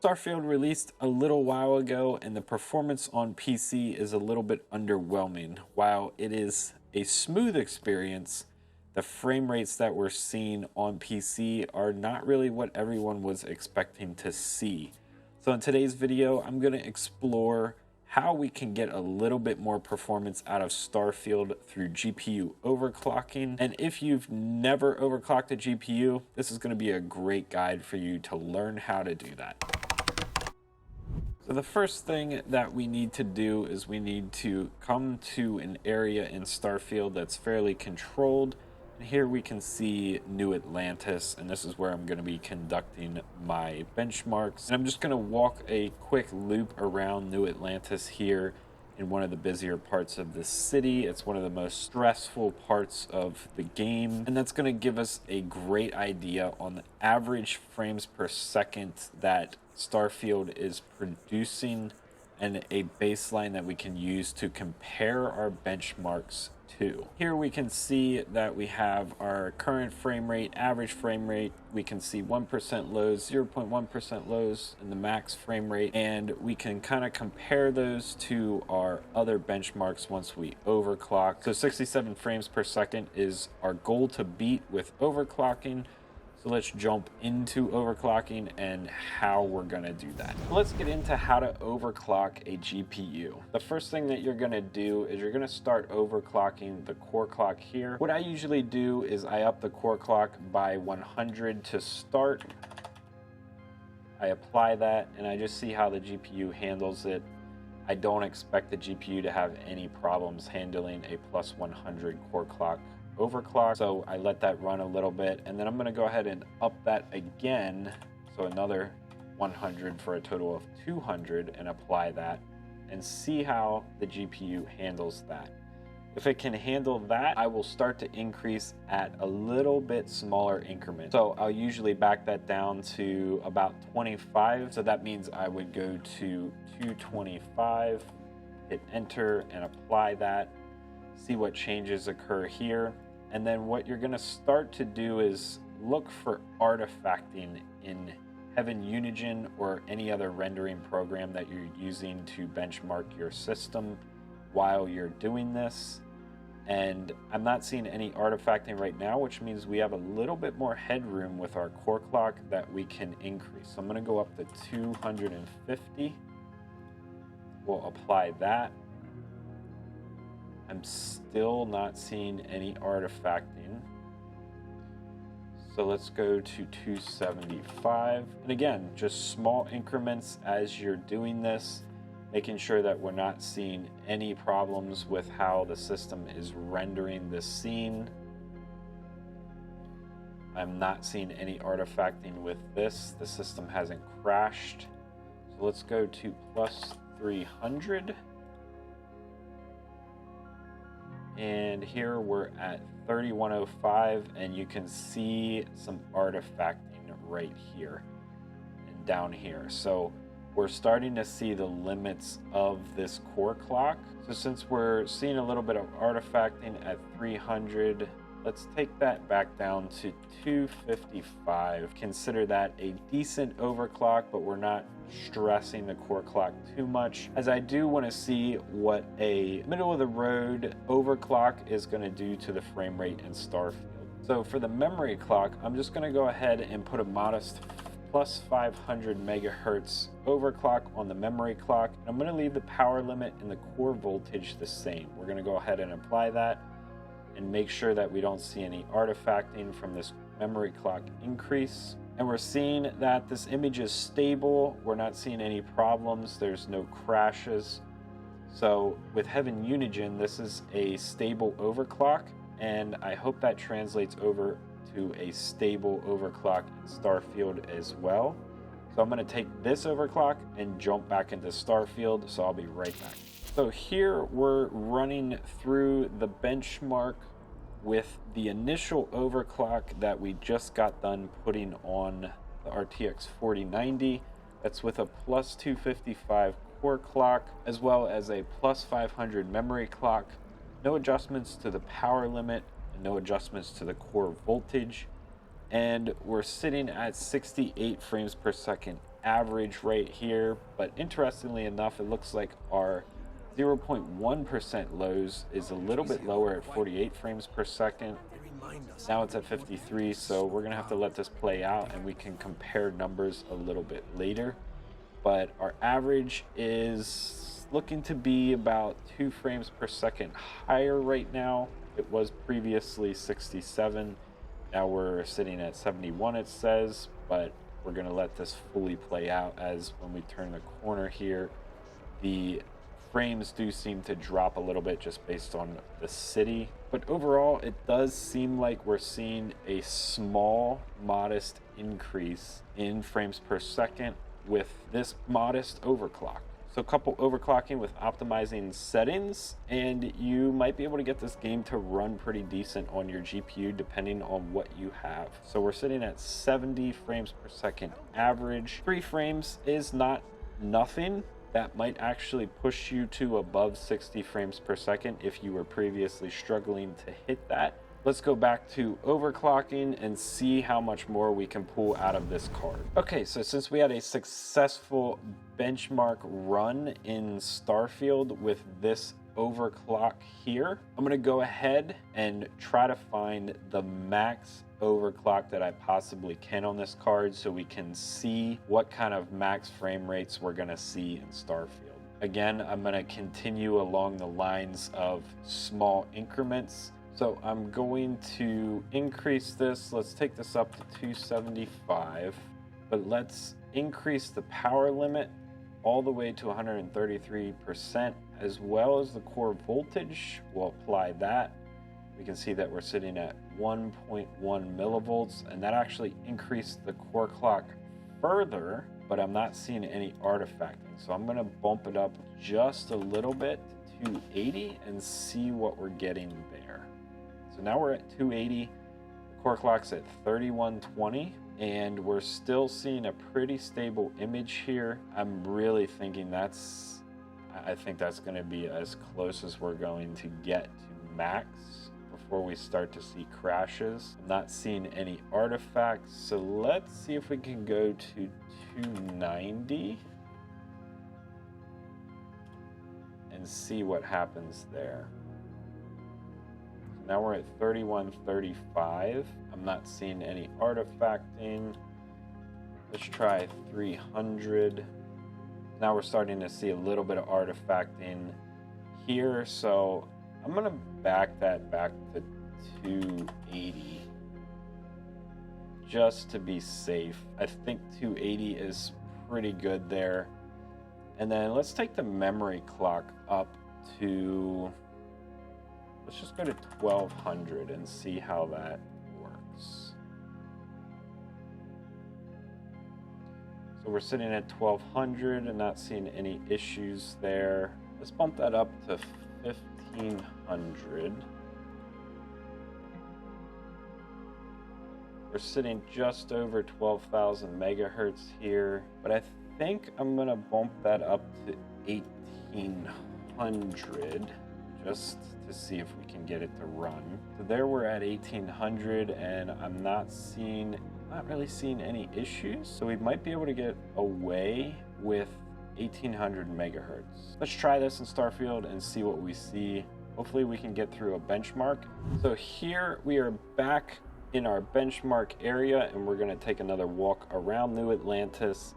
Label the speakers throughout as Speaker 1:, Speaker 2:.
Speaker 1: Starfield released a little while ago, and the performance on PC is a little bit underwhelming. While it is a smooth experience, the frame rates that we're seeing on PC are not really what everyone was expecting to see. So in today's video, I'm going to explore how we can get a little bit more performance out of Starfield through GPU overclocking. And if you've never overclocked a GPU, this is going to be a great guide for you to learn how to do that. So the first thing that we need to do is we need to come to an area in Starfield that's fairly controlled. And here we can see New Atlantis, and this is where I'm going to be conducting my benchmarks. And I'm just going to walk a quick loop around New Atlantis here in one of the busier parts of the city. It's one of the most stressful parts of the game, and that's going to give us a great idea on the average frames per second that Starfield is producing and a baseline that we can use to compare our benchmarks to. Here we can see that we have our current frame rate, average frame rate. We can see 1% lows, 0.1% lows, and the max frame rate. And we can kind of compare those to our other benchmarks once we overclock. So 67 frames per second is our goal to beat with overclocking. So let's jump into overclocking and how we're gonna do that. Let's get into how to overclock a GPU. The first thing that you're gonna do is you're gonna start overclocking the core clock here. What I usually do is I up the core clock by 100 to start. I apply that and I just see how the GPU handles it. I don't expect the GPU to have any problems handling a plus 100 core clock overclock, so I let that run a little bit, and then I'm going to go ahead and up that again, so another 100 for a total of 200, and apply that and see how the GPU handles that. If it can handle that, I will start to increase at a little bit smaller increment. So I'll usually back that down to about 25, so that means I would go to 225, hit enter and apply that, see what changes occur here. And then what you're going to start to do is look for artifacting in Heaven Unigen or any other rendering program that you're using to benchmark your system while you're doing this. And I'm not seeing any artifacting right now, which means we have a little bit more headroom with our core clock that we can increase. So I'm going to go up to 250. We'll apply that. I'm still not seeing any artifacting. So let's go to 275. And again, just small increments as you're doing this, making sure that we're not seeing any problems with how the system is rendering the scene. I'm not seeing any artifacting with this. The system hasn't crashed. So let's go to plus 300. And here we're at 3105, and you can see some artifacting right here and down here. So we're starting to see the limits of this core clock. So since we're seeing a little bit of artifacting at 300, let's take that back down to 255. Consider that a decent overclock, but we're not stressing the core clock too much, as I do want to see what a middle of the road overclock is going to do to the frame rate in Starfield. So for the memory clock, I'm just going to go ahead and put a modest plus 500 megahertz overclock on the memory clock. I'm going to leave the power limit and the core voltage the same. We're going to go ahead and apply that and make sure that we don't see any artifacting from this memory clock increase. And we're seeing that this image is stable. We're not seeing any problems. There's no crashes. So with Heaven Unigen, this is a stable overclock, and I hope that translates over to a stable overclock in Starfield as well. So I'm going to take this overclock and jump back into Starfield, so I'll be right back. So here we're running through the benchmark with the initial overclock that we just got done putting on the RTX 4090. That's with a plus 255 core clock, as well as a plus 500 memory clock. No adjustments to the power limit, and no adjustments to the core voltage. And we're sitting at 68 frames per second average right here, but interestingly enough, it looks like our 0.1% lows is a little bit lower at 48 frames per second. Now it's at 53, so we're gonna have to let this play out and we can compare numbers a little bit later. But our average is looking to be about 2 frames per second higher right now. It was previously 67. Now we're sitting at 71, it says, but we're going to let this fully play out, as when we turn the corner here, the frames do seem to drop a little bit just based on the city. But overall, it does seem like we're seeing a small, modest increase in frames per second with this modest overclock. So couple overclocking with optimizing settings, and you might be able to get this game to run pretty decent on your GPU depending on what you have. So we're sitting at 70 frames per second average. 3 frames is not nothing. That might actually push you to above 60 frames per second if you were previously struggling to hit that. Let's go back to overclocking and see how much more we can pull out of this card. Okay, so since we had a successful benchmark run in Starfield with this overclock here, I'm gonna go ahead and try to find the max overclock that I possibly can on this card so we can see what kind of max frame rates we're gonna see in Starfield. Again, I'm gonna continue along the lines of small increments. So I'm going to increase this. Let's take this up to 275, but let's increase the power limit all the way to 133%, as well as the core voltage. We'll apply that. We can see that we're sitting at 1.1 millivolts, and that actually increased the core clock further, but I'm not seeing any artifacting. So I'm gonna bump it up just a little bit to 280 and see what we're getting there. So now we're at 280, the core clock's at 3120, and we're still seeing a pretty stable image here. I'm really thinking I think that's gonna be as close as we're going to get to max before we start to see crashes. I'm not seeing any artifacts, so let's see if we can go to 290 and see what happens there. Now we're at 3135. I'm not seeing any artifacting. Let's try 300. Now we're starting to see a little bit of artifacting here, so I'm gonna back that back to 280 just to be safe. I think 280 is pretty good there. And then let's take the memory clock up to, let's just go to 1200 and see how that works. So we're sitting at 1200 and not seeing any issues there. Let's bump that up to 1500. We're sitting just over 12,000 megahertz here, but I think I'm gonna bump that up to 1800 just to see if we can get it to run. So there we're at 1800, and I'm not really seeing any issues. So we might be able to get away with 1800 megahertz. Let's try this in Starfield and see what we see. Hopefully we can get through a benchmark. So here we are back in our benchmark area, and we're going to take another walk around New Atlantis.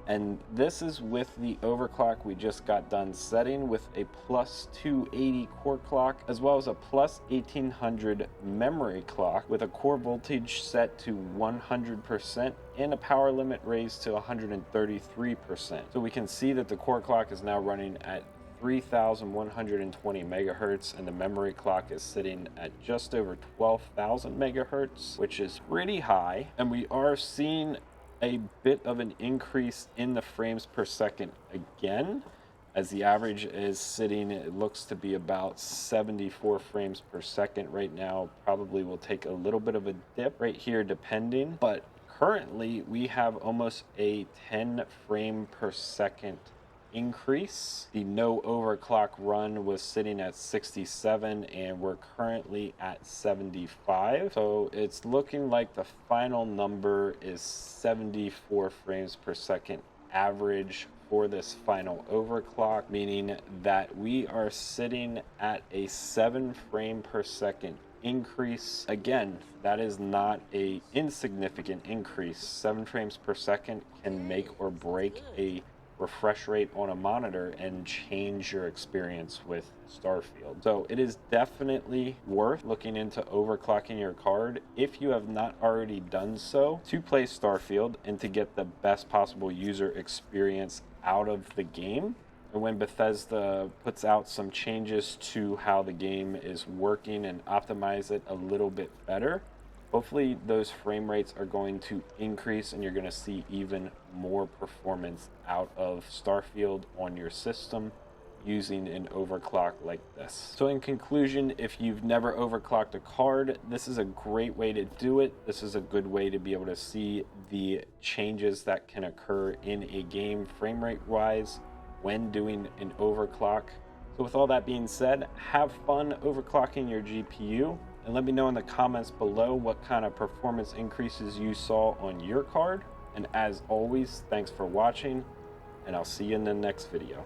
Speaker 1: And this is with the overclock we just got done setting with a plus 280 core clock, as well as a plus 1800 memory clock with a core voltage set to 100% and a power limit raised to 133%. So we can see that the core clock is now running at 3,120 megahertz, and the memory clock is sitting at just over 12,000 megahertz, which is pretty high. And we are seeing a bit of an increase in the frames per second again, as the average is sitting, it looks to be about 74 frames per second right now. Probably will take a little bit of a dip right here depending, but currently we have almost a 10 frame per second increase. The no overclock run was sitting at 67 and we're currently at 75. So it's looking like the final number is 74 frames per second average for this final overclock, meaning that we are sitting at a 7 frame per second increase. Again, that is not a insignificant increase. 7 frames per second can make or break a refresh rate on a monitor and change your experience with Starfield. So it is definitely worth looking into overclocking your card if you have not already done so to play Starfield and to get the best possible user experience out of the game. And when Bethesda puts out some changes to how the game is working and optimize it a little bit better, hopefully those frame rates are going to increase and you're going to see even more performance out of Starfield on your system using an overclock like this. So in conclusion, if you've never overclocked a card, this is a great way to do it. This is a good way to be able to see the changes that can occur in a game frame rate wise when doing an overclock. So with all that being said, have fun overclocking your GPU and let me know in the comments below what kind of performance increases you saw on your card. And as always, thanks for watching, and I'll see you in the next video.